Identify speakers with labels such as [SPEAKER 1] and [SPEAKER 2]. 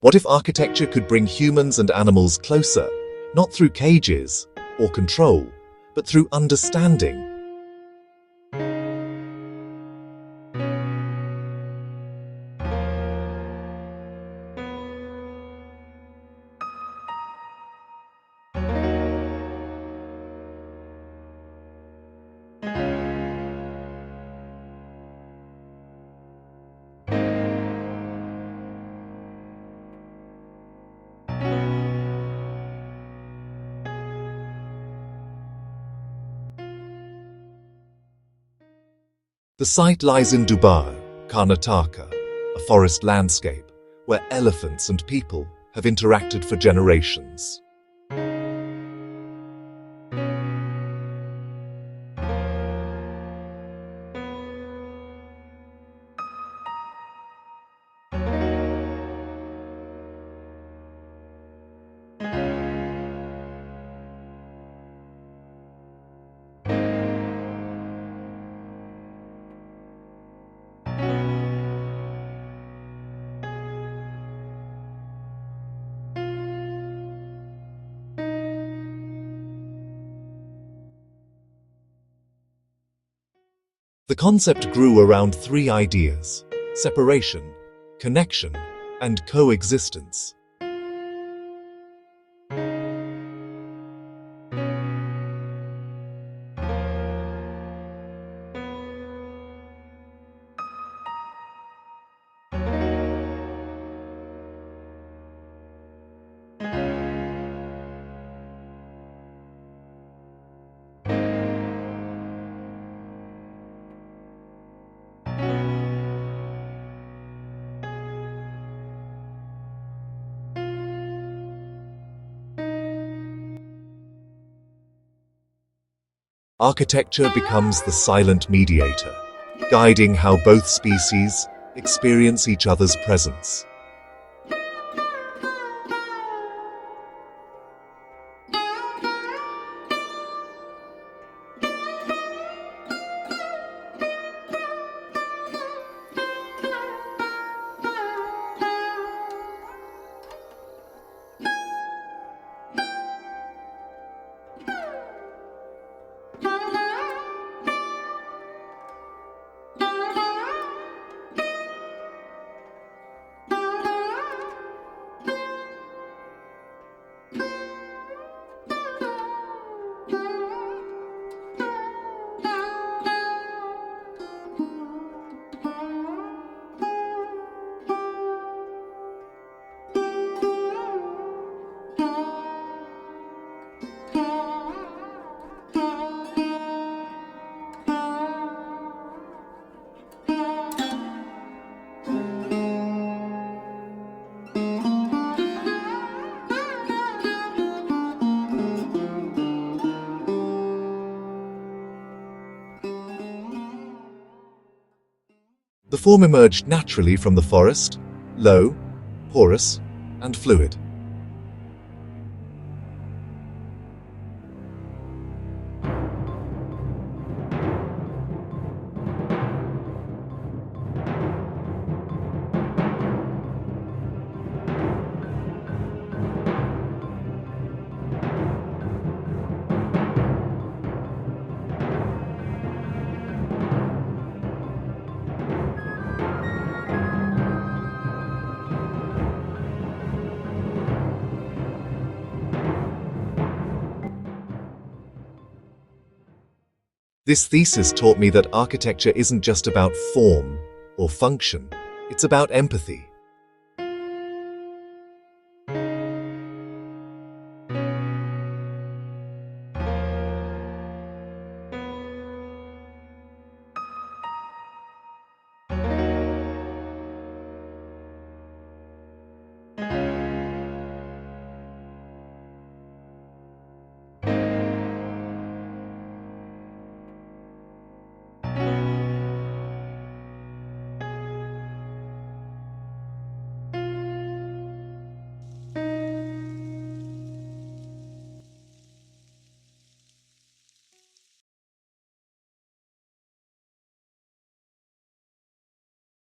[SPEAKER 1] What if architecture could bring humans and animals closer, not through cages or control, but through understanding? The site lies in Dubai, Karnataka, a forest landscape where elephants and people have interacted for generations. The concept grew around three ideas: separation, connection, and coexistence. Architecture becomes the silent mediator, guiding how both species experience each other's presence. The form emerged naturally from the forest, low, porous, and fluid. This thesis taught me that architecture isn't just about form or function, it's about empathy.